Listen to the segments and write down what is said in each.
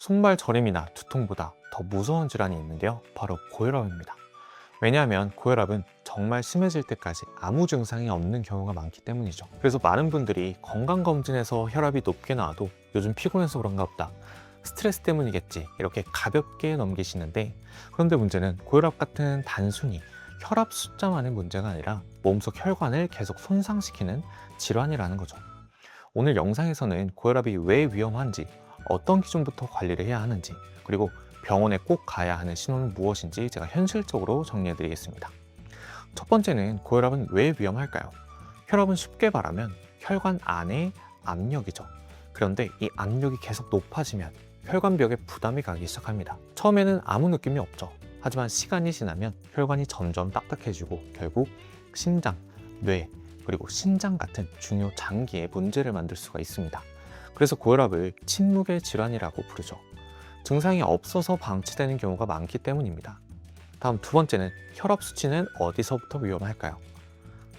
손발 저림이나 두통보다 더 무서운 질환이 있는데요. 바로 고혈압입니다. 왜냐하면 고혈압은 정말 심해질 때까지 아무 증상이 없는 경우가 많기 때문이죠. 그래서 많은 분들이 건강검진에서 혈압이 높게 나와도 요즘 피곤해서 그런가 보다, 스트레스 때문이겠지, 이렇게 가볍게 넘기시는데, 그런데 문제는 고혈압 같은 단순히 혈압 숫자만의 문제가 아니라 몸속 혈관을 계속 손상시키는 질환이라는 거죠. 오늘 영상에서는 고혈압이 왜 위험한지, 어떤 기준부터 관리를 해야 하는지, 그리고 병원에 꼭 가야 하는 신호는 무엇인지 제가 현실적으로 정리해 드리겠습니다. 첫 번째는 고혈압은 왜 위험할까요? 혈압은 쉽게 말하면 혈관 안의 압력이죠. 그런데 이 압력이 계속 높아지면 혈관벽에 부담이 가기 시작합니다. 처음에는 아무 느낌이 없죠. 하지만 시간이 지나면 혈관이 점점 딱딱해지고 결국 심장, 뇌, 그리고 신장 같은 중요 장기에 문제를 만들 수가 있습니다. 그래서 고혈압을 침묵의 질환이라고 부르죠. 증상이 없어서 방치되는 경우가 많기 때문입니다. 다음 두 번째는 혈압 수치는 어디서부터 위험할까요?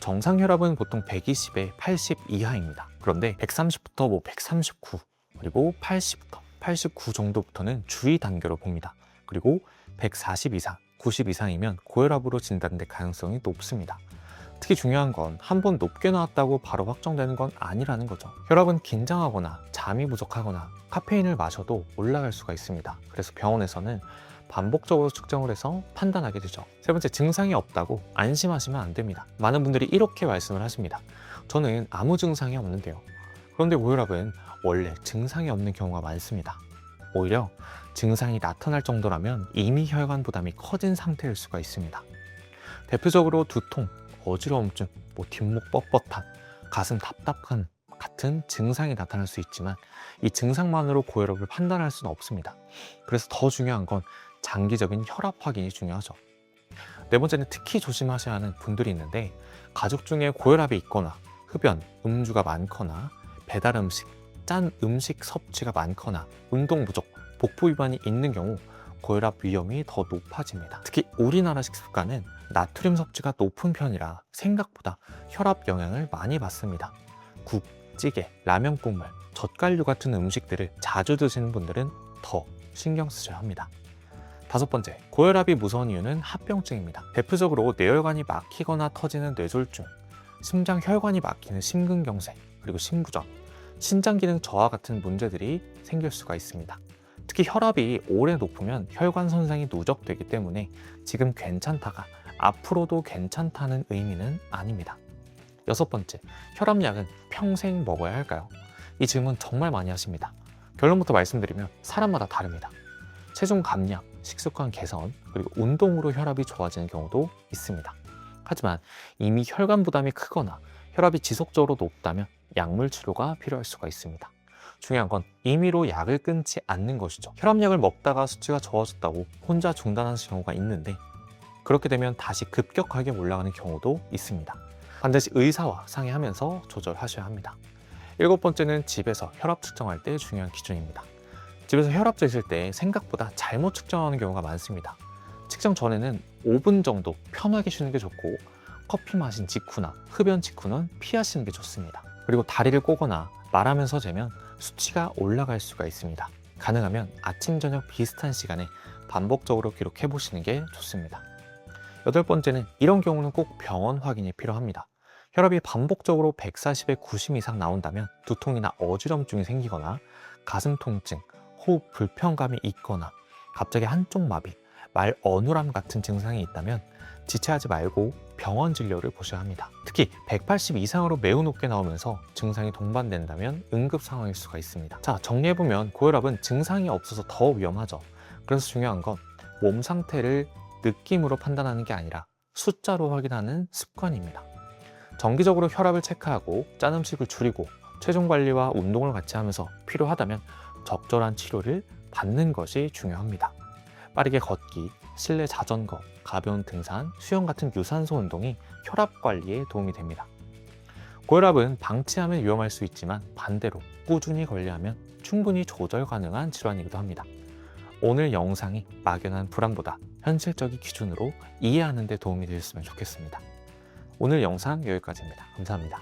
정상 혈압은 보통 120에 80 이하입니다. 그런데 130부터 139, 그리고 80부터 89 정도부터는 주의 단계로 봅니다. 그리고 140 이상, 90 이상이면 고혈압으로 진단될 가능성이 높습니다. 특히 중요한 건 한 번 높게 나왔다고 바로 확정되는 건 아니라는 거죠. 혈압은 긴장하거나 잠이 부족하거나 카페인을 마셔도 올라갈 수가 있습니다. 그래서 병원에서는 반복적으로 측정을 해서 판단하게 되죠. 세 번째, 증상이 없다고 안심하시면 안 됩니다. 많은 분들이 이렇게 말씀을 하십니다. 저는 아무 증상이 없는데요. 그런데 고혈압은 원래 증상이 없는 경우가 많습니다. 오히려 증상이 나타날 정도라면 이미 혈관 부담이 커진 상태일 수가 있습니다. 대표적으로 두통, 어지러움증, 뒷목 뻣뻣함, 가슴 답답함 같은 증상이 나타날 수 있지만 이 증상만으로 고혈압을 판단할 수는 없습니다. 그래서 더 중요한 건 장기적인 혈압 확인이 중요하죠. 네 번째는 특히 조심하셔야 하는 분들이 있는데, 가족 중에 고혈압이 있거나 흡연, 음주가 많거나 배달 음식, 짠 음식 섭취가 많거나 운동 부족, 복부 위반이 있는 경우 고혈압 위험이 더 높아집니다. 특히 우리나라 식습관은 나트륨 섭취가 높은 편이라 생각보다 혈압 영향을 많이 받습니다. 국, 찌개, 라면 국물, 젓갈류 같은 음식들을 자주 드시는 분들은 더 신경 쓰셔야 합니다. 다섯 번째, 고혈압이 무서운 이유는 합병증입니다. 대표적으로 뇌혈관이 막히거나 터지는 뇌졸중, 심장 혈관이 막히는 심근경색, 그리고 심부전, 신장 기능 저하 같은 문제들이 생길 수가 있습니다. 특히 혈압이 오래 높으면 혈관 손상이 누적되기 때문에 지금 괜찮다가 앞으로도 괜찮다는 의미는 아닙니다. 여섯 번째, 혈압약은 평생 먹어야 할까요? 이 질문 정말 많이 하십니다. 결론부터 말씀드리면 사람마다 다릅니다. 체중 감량, 식습관 개선, 그리고 운동으로 혈압이 좋아지는 경우도 있습니다. 하지만 이미 혈관 부담이 크거나 혈압이 지속적으로 높다면 약물 치료가 필요할 수가 있습니다. 중요한 건 임의로 약을 끊지 않는 것이죠. 혈압약을 먹다가 수치가 좋아졌다고 혼자 중단하는 경우가 있는데, 그렇게 되면 다시 급격하게 올라가는 경우도 있습니다. 반드시 의사와 상의하면서 조절하셔야 합니다. 일곱 번째는 집에서 혈압 측정할 때 중요한 기준입니다. 집에서 혈압 재실 때 생각보다 잘못 측정하는 경우가 많습니다. 측정 전에는 5분 정도 편하게 쉬는 게 좋고, 커피 마신 직후나 흡연 직후는 피하시는 게 좋습니다. 그리고 다리를 꼬거나 말하면서 재면 수치가 올라갈 수가 있습니다. 가능하면 아침, 저녁 비슷한 시간에 반복적으로 기록해 보시는 게 좋습니다. 여덟 번째는 이런 경우는 꼭 병원 확인이 필요합니다. 혈압이 반복적으로 140에 90 이상 나온다면 두통이나 어지럼증이 생기거나 가슴 통증, 호흡 불편감이 있거나 갑자기 한쪽 마비, 말 어눌함 같은 증상이 있다면 지체하지 말고 병원 진료를 보셔야 합니다. 특히 180 이상으로 매우 높게 나오면서 증상이 동반된다면 응급 상황일 수가 있습니다. 자, 정리해보면 고혈압은 증상이 없어서 더 위험하죠. 그래서 중요한 건 몸 상태를 느낌으로 판단하는 게 아니라 숫자로 확인하는 습관입니다. 정기적으로 혈압을 체크하고 짠 음식을 줄이고 체중 관리와 운동을 같이 하면서 필요하다면 적절한 치료를 받는 것이 중요합니다. 빠르게 걷기, 실내 자전거, 가벼운 등산, 수영 같은 유산소 운동이 혈압 관리에 도움이 됩니다. 고혈압은 방치하면 위험할 수 있지만 반대로 꾸준히 관리하면 충분히 조절 가능한 질환이기도 합니다. 오늘 영상이 막연한 불안보다 현실적인 기준으로 이해하는 데 도움이 되셨으면 좋겠습니다. 오늘 영상 여기까지입니다. 감사합니다.